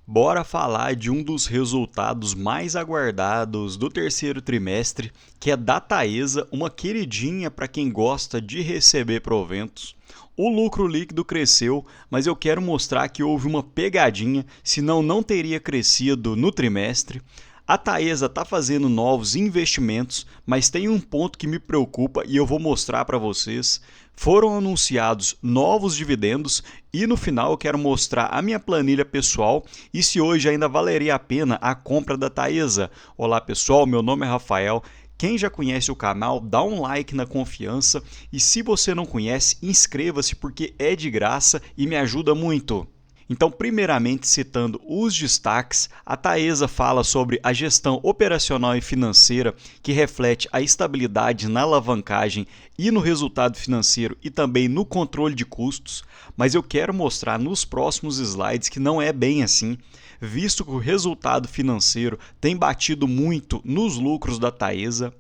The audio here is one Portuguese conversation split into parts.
Bora falar de um dos resultados mais aguardados do terceiro trimestre, que é da Taesa, uma queridinha para quem gosta de receber proventos. O lucro líquido cresceu, mas eu quero mostrar que houve uma pegadinha, senão não teria crescido no trimestre. A Taesa está fazendo novos investimentos, mas tem um ponto que me preocupa e eu vou mostrar para vocês. Foram anunciados novos dividendos e no final eu quero mostrar a minha planilha pessoal e se hoje ainda valeria a pena a compra da Taesa. Olá pessoal, meu nome é Rafael. Quem já conhece o canal, dá um like na confiança e se você não conhece, inscreva-se porque é de graça e me ajuda muito. Então, primeiramente, citando os destaques, a Taesa fala sobre a gestão operacional e financeira que reflete a estabilidade na alavancagem e no resultado financeiro e também no controle de custos, mas eu quero mostrar nos próximos slides que não é bem assim, visto que o resultado financeiro tem batido muito nos lucros da Taesa.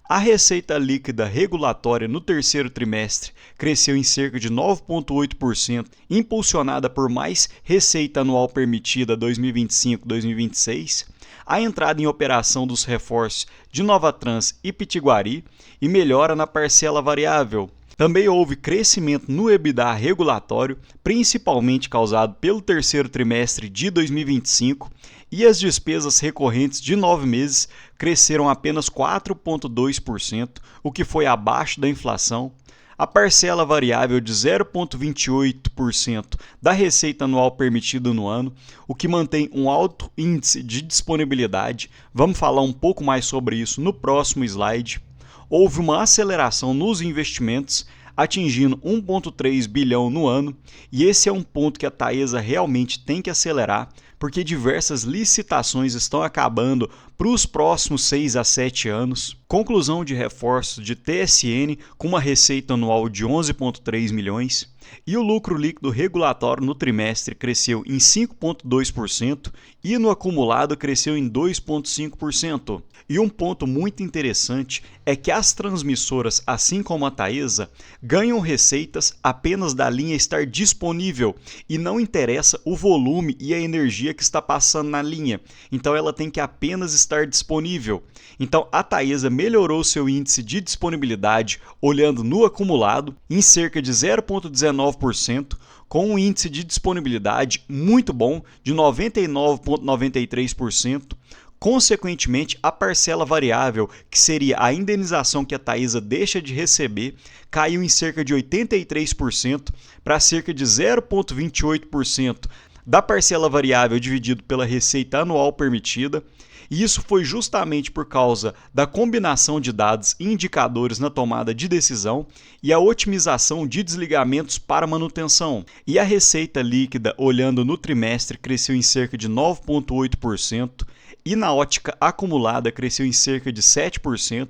A receita líquida regulatória no terceiro trimestre cresceu em cerca de 9,8%, impulsionada por mais receita anual permitida 2025-2026, a entrada em operação dos reforços de Novatrans e Pitiguari e melhora na parcela variável. Também houve crescimento no EBITDA regulatório, principalmente causado pelo terceiro trimestre de 2025, e as despesas recorrentes de 9 meses cresceram apenas 4,2%, o que foi abaixo da inflação. A parcela variável de 0,28% da receita anual permitida no ano, o que mantém um alto índice de disponibilidade. Vamos falar um pouco mais sobre isso no próximo slide. Houve uma aceleração nos investimentos, atingindo 1,3 bilhão no ano, e esse é um ponto que a Taesa realmente tem que acelerar, porque diversas licitações estão acabando para os próximos 6 a 7 anos. Conclusão de reforços de TSN com uma receita anual de 11,3 milhões. E o lucro líquido regulatório no trimestre cresceu em 5,2% e no acumulado cresceu em 2,5%. E um ponto muito interessante é que as transmissoras, assim como a Taesa, ganham receitas apenas da linha estar disponível e não interessa o volume e a energia que está passando na linha. Então ela tem que apenas estar disponível. Então a Taesa melhorou seu índice de disponibilidade olhando no acumulado em cerca de 0,19%, com um índice de disponibilidade muito bom de 99,93%. Consequentemente, a parcela variável, que seria a indenização que a Taesa deixa de receber, caiu em cerca de 83% para cerca de 0,28% da parcela variável dividido pela receita anual permitida. E isso foi justamente por causa da combinação de dados e indicadores na tomada de decisão e a otimização de desligamentos para manutenção. E a receita líquida, olhando no trimestre, cresceu em cerca de 9,8%. E na ótica acumulada cresceu em cerca de 7%,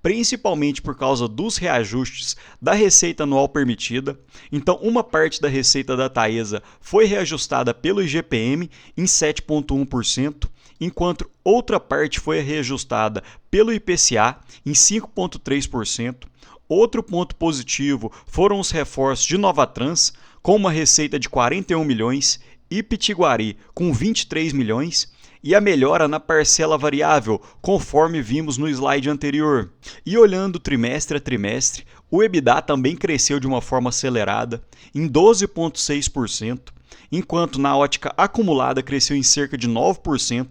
principalmente por causa dos reajustes da receita anual permitida. Então, uma parte da receita da Taesa foi reajustada pelo IGPM em 7,1%, enquanto outra parte foi reajustada pelo IPCA em 5,3%. Outro ponto positivo foram os reforços de Novatrans, com uma receita de 41 milhões, e Pitiguari, com 23 milhões, e a melhora na parcela variável, conforme vimos no slide anterior. E olhando trimestre a trimestre, o EBITDA também cresceu de uma forma acelerada, em 12,6%, enquanto na ótica acumulada cresceu em cerca de 9%,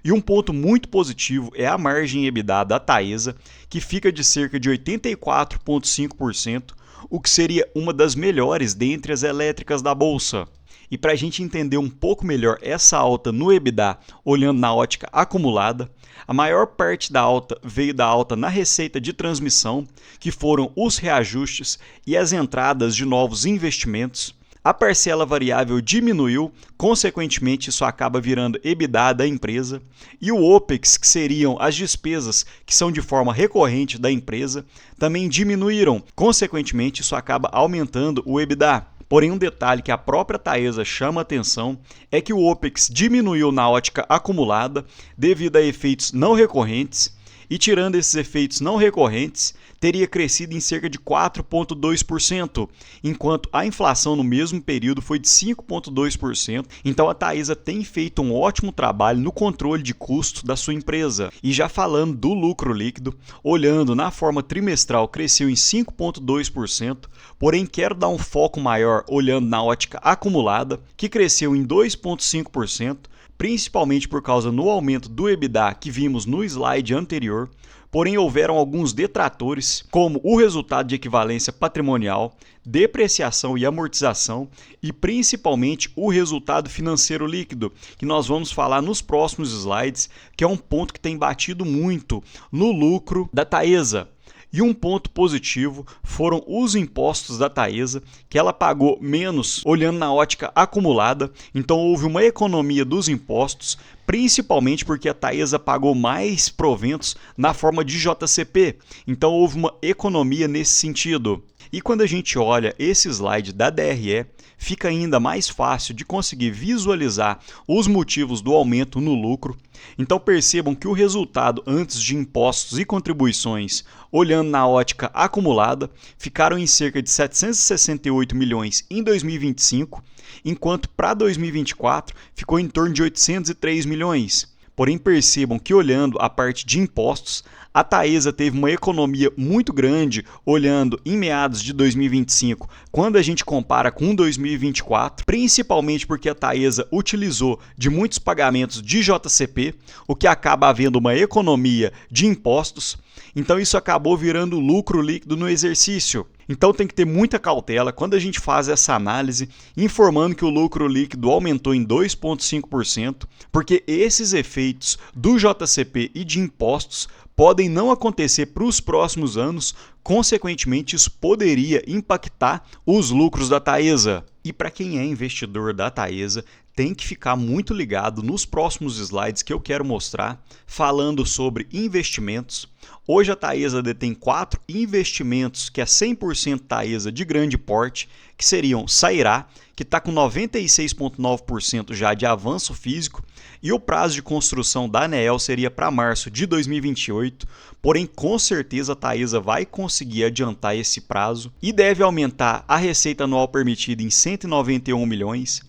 e um ponto muito positivo é a margem EBITDA da Taesa, que fica de cerca de 84,5%, o que seria uma das melhores dentre as elétricas da Bolsa. E para a gente entender um pouco melhor essa alta no EBITDA, olhando na ótica acumulada, a maior parte da alta veio da alta na receita de transmissão, que foram os reajustes e as entradas de novos investimentos. A parcela variável diminuiu, consequentemente isso acaba virando EBITDA da empresa, e o OPEX, que seriam as despesas que são de forma recorrente da empresa, também diminuíram, consequentemente isso acaba aumentando o EBITDA. Porém, um detalhe que a própria Taesa chama atenção é que o OPEX diminuiu na ótica acumulada devido a efeitos não recorrentes e tirando esses efeitos não recorrentes, teria crescido em cerca de 4,2%, enquanto a inflação no mesmo período foi de 5,2%. Então a Taesa tem feito um ótimo trabalho no controle de custos da sua empresa. E já falando do lucro líquido, olhando na forma trimestral, cresceu em 5,2%, porém quero dar um foco maior olhando na ótica acumulada, que cresceu em 2,5%, principalmente por causa do aumento do EBITDA que vimos no slide anterior. Porém, houveram alguns detratores, como o resultado de equivalência patrimonial, depreciação e amortização e principalmente o resultado financeiro líquido, que nós vamos falar nos próximos slides, que é um ponto que tem batido muito no lucro da Taesa. E um ponto positivo foram os impostos da Taesa, que ela pagou menos olhando na ótica acumulada, então houve uma economia dos impostos, principalmente porque a Taesa pagou mais proventos na forma de JCP, então houve uma economia nesse sentido. E quando a gente olha esse slide da DRE, fica ainda mais fácil de conseguir visualizar os motivos do aumento no lucro. Então percebam que o resultado antes de impostos e contribuições, olhando na ótica acumulada, ficaram em cerca de 768 milhões em 2025, enquanto para 2024 ficou em torno de 803 milhões. Porém percebam que olhando a parte de impostos, a Taesa teve uma economia muito grande olhando em meados de 2025, quando a gente compara com 2024, principalmente porque a Taesa utilizou de muitos pagamentos de JCP, o que acaba havendo uma economia de impostos. Então isso acabou virando lucro líquido no exercício. Então tem que ter muita cautela quando a gente faz essa análise, informando que o lucro líquido aumentou em 2,5%, porque esses efeitos do JCP e de impostos podem não acontecer para os próximos anos, consequentemente isso poderia impactar os lucros da Taesa. E para quem é investidor da Taesa, tem que ficar muito ligado nos próximos slides que eu quero mostrar, falando sobre investimentos. Hoje a Taesa detém 4 investimentos que é 100% Taesa de grande porte, que seriam Sairá, que está com 96,9% já de avanço físico, e o prazo de construção da ANEEL seria para março de 2028, porém com certeza a Taesa vai conseguir adiantar esse prazo e deve aumentar a receita anual permitida em 191 milhões,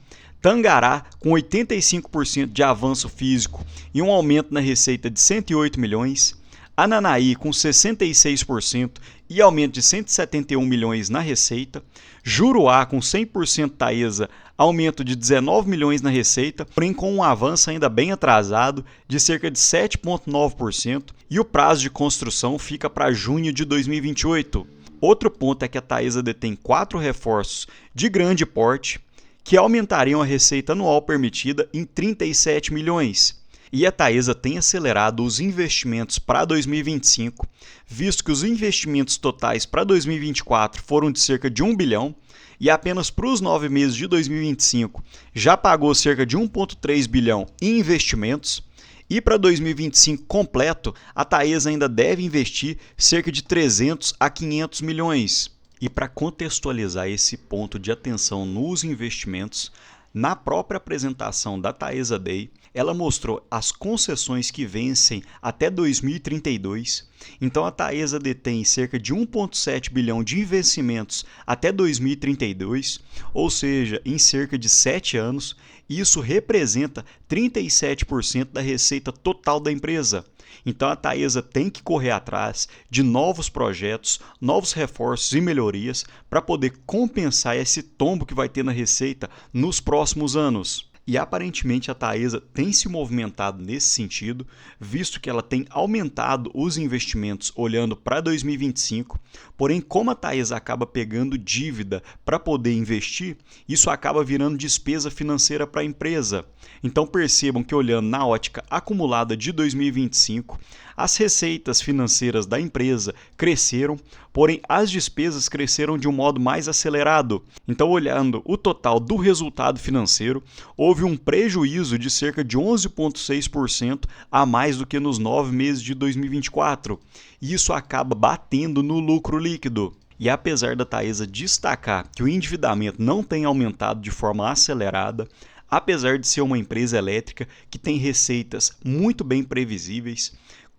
Tangará com 85% de avanço físico e um aumento na receita de 108 milhões, Ananaí com 66% e aumento de 171 milhões na receita, Juruá com 100% Taesa, aumento de 19 milhões na receita, porém com um avanço ainda bem atrasado de cerca de 7,9% e o prazo de construção fica para junho de 2028. Outro ponto é que a Taesa detém 4 reforços de grande porte, que aumentariam a receita anual permitida em 37 milhões. E a Taesa tem acelerado os investimentos para 2025, visto que os investimentos totais para 2024 foram de cerca de 1 bilhão, e apenas para os 9 meses de 2025 já pagou cerca de 1,3 bilhão em investimentos, e para 2025 completo, a Taesa ainda deve investir cerca de 300 a 500 milhões. E para contextualizar esse ponto de atenção nos investimentos, na própria apresentação da Taesa Day, ela mostrou as concessões que vencem até 2032. Então a Taesa detém cerca de 1,7 bilhão de investimentos até 2032, ou seja, em cerca de 7 anos. Isso representa 37% da receita total da empresa. Então a Taesa tem que correr atrás de novos projetos, novos reforços e melhorias para poder compensar esse tombo que vai ter na receita nos próximos anos. E aparentemente a Taesa tem se movimentado nesse sentido, visto que ela tem aumentado os investimentos olhando para 2025, porém como a Taesa acaba pegando dívida para poder investir, isso acaba virando despesa financeira para a empresa. Então percebam que olhando na ótica acumulada de 2025, as receitas financeiras da empresa cresceram, porém as despesas cresceram de um modo mais acelerado. Então, olhando o total do resultado financeiro, houve um prejuízo de cerca de 11,6% a mais do que nos 9 meses de 2024. E isso acaba batendo no lucro líquido. E apesar da Taesa destacar que o endividamento não tem aumentado de forma acelerada, apesar de ser uma empresa elétrica que tem receitas muito bem previsíveis,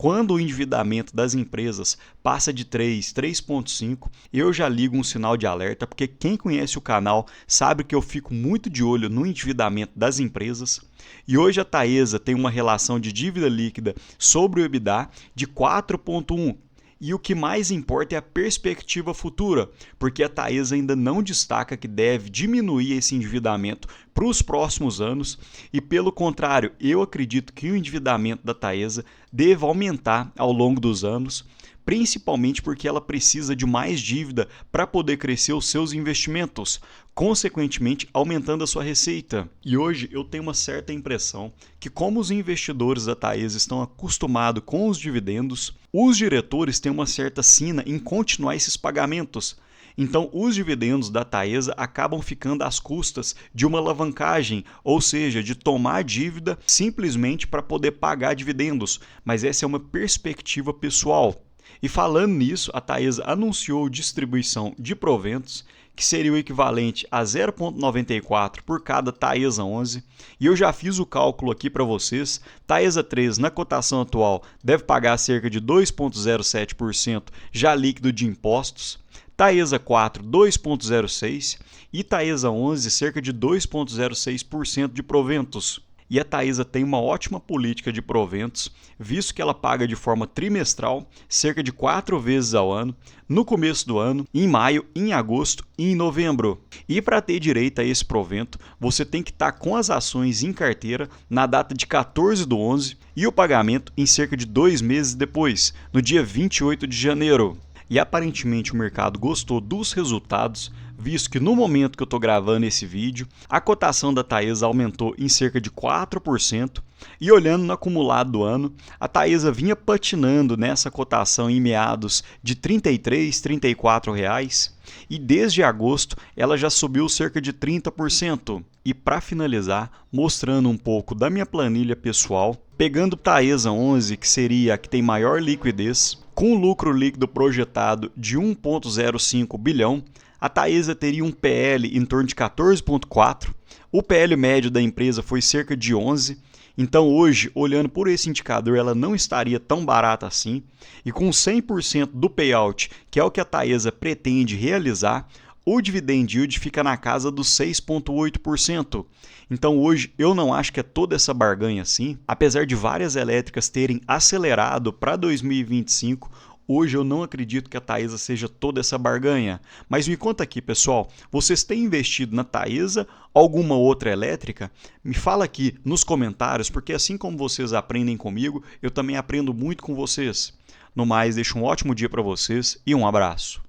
quando o endividamento das empresas passa de 3, 3,5, eu já ligo um sinal de alerta, porque quem conhece o canal sabe que eu fico muito de olho no endividamento das empresas. E hoje a Taesa tem uma relação de dívida líquida sobre o EBITDA de 4,1. E o que mais importa é a perspectiva futura, porque a Taesa ainda não destaca que deve diminuir esse endividamento para os próximos anos e, pelo contrário, eu acredito que o endividamento da Taesa deva aumentar ao longo dos anos, principalmente porque ela precisa de mais dívida para poder crescer os seus investimentos, consequentemente aumentando a sua receita. E hoje eu tenho uma certa impressão que, como os investidores da Taesa estão acostumados com os dividendos, os diretores têm uma certa sina em continuar esses pagamentos. Então, os dividendos da Taesa acabam ficando às custas de uma alavancagem, ou seja, de tomar dívida simplesmente para poder pagar dividendos. Mas essa é uma perspectiva pessoal. E falando nisso, a Taesa anunciou distribuição de proventos, que seria o equivalente a 0,94 por cada Taesa 11. E eu já fiz o cálculo aqui para vocês. Taesa 3, na cotação atual, deve pagar cerca de 2,07% já líquido de impostos. Taesa 4, 2,06% e Taesa 11, cerca de 2,06% de proventos. E a Taesa tem uma ótima política de proventos, visto que ela paga de forma trimestral, cerca de 4 vezes ao ano, no começo do ano, em maio, em agosto e em novembro. E para ter direito a esse provento, você tem que estar com as ações em carteira na data de 14/11 e o pagamento em cerca de 2 meses depois, no dia 28 de janeiro. E aparentemente o mercado gostou dos resultados, visto que no momento que eu estou gravando esse vídeo, a cotação da Taesa aumentou em cerca de 4%, e olhando no acumulado do ano, a Taesa vinha patinando nessa cotação em meados de R$ 33, R$ 34, e desde agosto ela já subiu cerca de 30%. E para finalizar, mostrando um pouco da minha planilha pessoal, pegando Taesa 11, que seria a que tem maior liquidez, com lucro líquido projetado de 1,05 bilhão, a Taesa teria um PL em torno de 14,4, o PL médio da empresa foi cerca de 11, então hoje, olhando por esse indicador, ela não estaria tão barata assim, e com 100% do payout, que é o que a Taesa pretende realizar, o dividend yield fica na casa dos 6,8%. Então hoje eu não acho que é toda essa barganha assim, apesar de várias elétricas terem acelerado para 2025, hoje eu não acredito que a Taesa seja toda essa barganha. Mas me conta aqui, pessoal, vocês têm investido na Taesa ou alguma outra elétrica? Me fala aqui nos comentários, porque assim como vocês aprendem comigo, eu também aprendo muito com vocês. No mais, deixo um ótimo dia para vocês e um abraço.